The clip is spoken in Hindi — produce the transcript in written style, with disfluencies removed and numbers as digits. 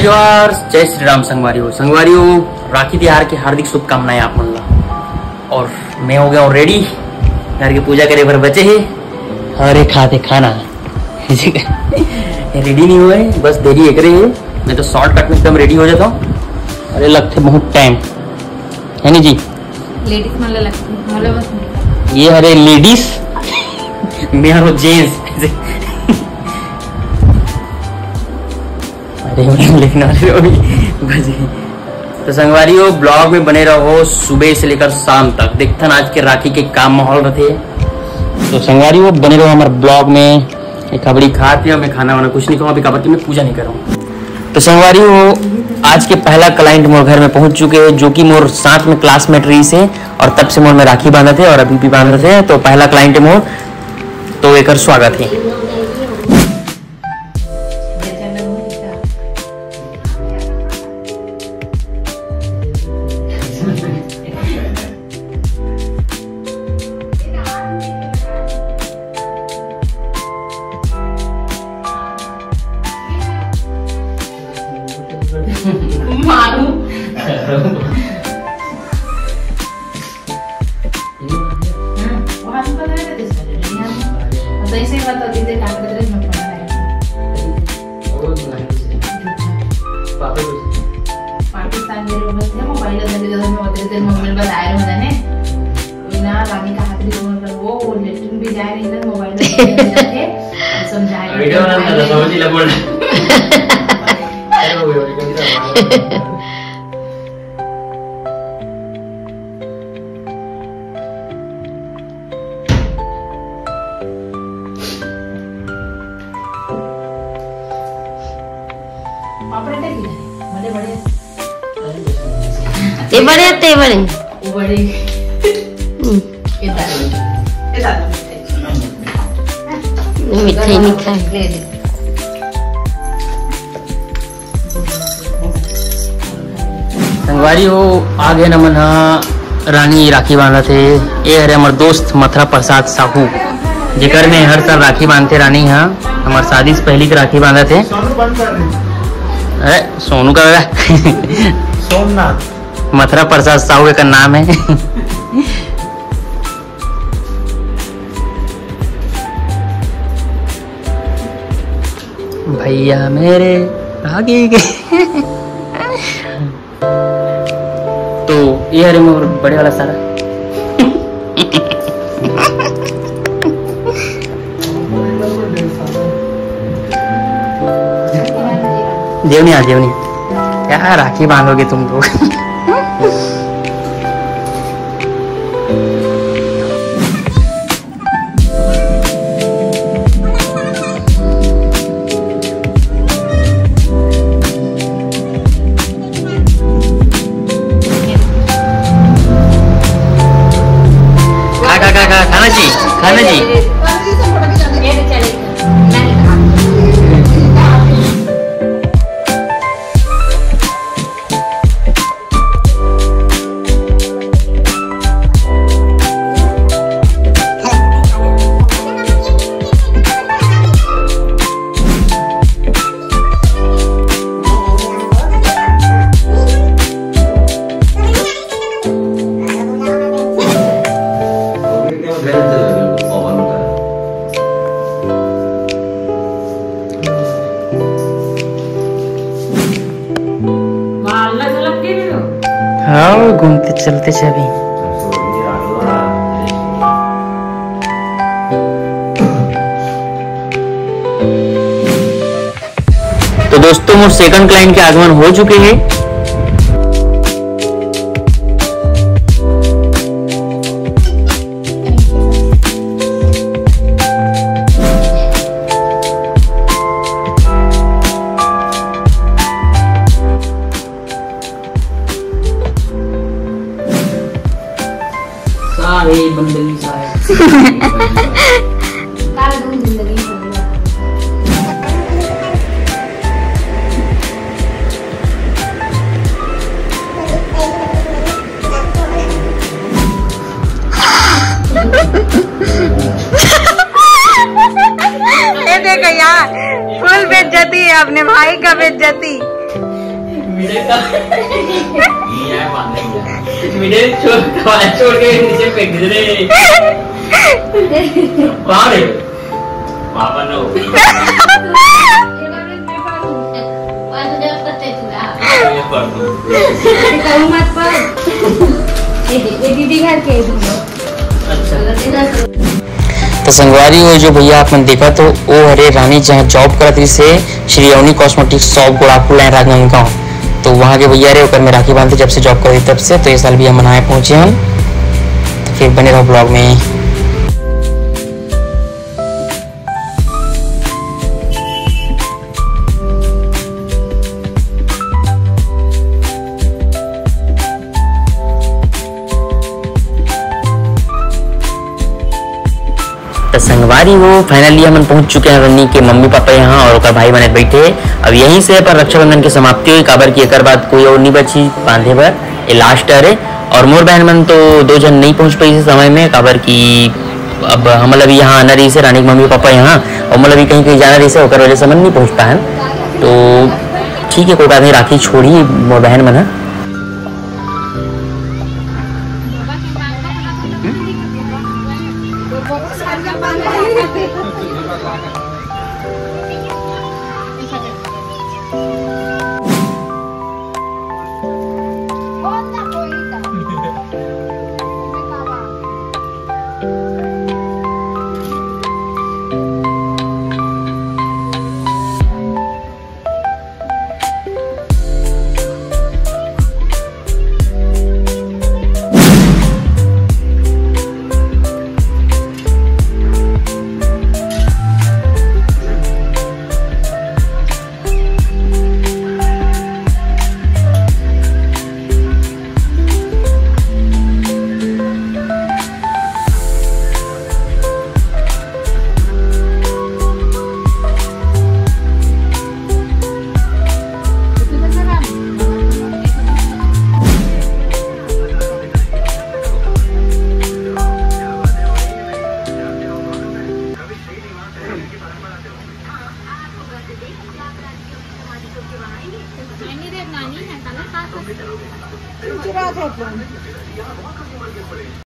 जोहार, जय श्री राम संगवारियों। राखी त्योहार की हार्दिक शुभकामनाएं आप मन ला। और मैं हो गया हूँ रेडी, घर की पूजा करे भर बचे है। अरे खाते खाना रेडी नहीं हुए, बस देरी एक रही है। मैं तो शॉर्टकट में एकदम रेडी हो जाता हूँ। अरे लगते बहुत टाइम है नहीं जी, लेडीज मला लगते ये अरे लेडीज मेरा जेंट्स लिखने वाले तो संगवारियों ब्लॉग में बने रहो सुबह से लेकर शाम तक। देखते आज के राखी के काम माहौल रहते। तो संगवारियों बने रहो हमारे ब्लॉग में। एक खबड़ी खा पिया, मैं खाना वाना कुछ नहीं खाऊं अभी, खबर की मैं पूजा नहीं कर रहा हूँ। तो संगवारियों आज के पहला क्लाइंट मोर घर में पहुंच चुके हैं, जो कि मोर साथ में क्लासमेट रही से और तब से मोर में राखी बांधे थे और अभी भी बांध रहे थे। तो पहला क्लाइंट है मोर, तो एक स्वागत है। मारू पाकिस्तान गेले मोबाईल मोबाईल बताया होता ने ना रानी का हाथ भी वो लेटिन भी जाए नहीं ना मोबाइल जाके समझाए वीडियो बनाना समझ ही लग बोल ते बड़े मिठाई नहीं खाए। संगवारी हो आगे न मन रानी राखी बांधा थे। ये हरे हमारे दोस्त मथुरा प्रसाद साहू, जेकर में हर साल राखी बांधते रानी। हाँ हमारे शादी से पहले की राखी बांधा थे। अरे सोनू का सोमनाथ मथुरा प्रसाद साहू का नाम है। भैया मेरे आगे के तो ये हरे मोर बड़े वाला सारा देवनी क्या राखी बांधोगे तुम लोग। खाना जी हाँ घूमते चलते अभी। तो दोस्तों मोर सेकंड क्लाइंट के आगमन हो चुके हैं। बंदगी ये देखो यार, फुल बेइज्जती है अपने भाई का बेइज्जती। छोड़ के नीचे फेंक दे रे। कहाँ रे? पापा नो। तो संगवारी हो जो भैया आपने देखा तो वो हरे रानी जहाँ जॉब करत रही से Shri Avani cosmetics shop Godapur line Rajnandgaon. तो वहाँ के भैया रे ओकर में राखी बांधते जब से जॉब कर तब से। तो ये साल भी हम मनाए पहुंचे हम। तो फिर बने रहो ब्लॉग में। तो संगवारी हो फाइनली हम पहुंच चुके हैं रनी के मम्मी पापा यहाँ और उनका भाई बने बैठे। अब यहीं से पर रक्षाबंधन की समाप्ति हुई काबर की एक बाद कोई और नहीं बची बांधे पर ये लास्ट है। और मोर बहन मन तो 2 जन नहीं पहुंच पाई समय में काबर की अब हम मतलब यहाँ आना रही से रानी के मम्मी पापा यहाँ और मतलब कहीं कहीं जाना रही से होकर वजह से मन नहीं पहुंच पाए। तो ठीक है कोई बात नहीं राखी छोड़ी मोर बहन मन है। नानी है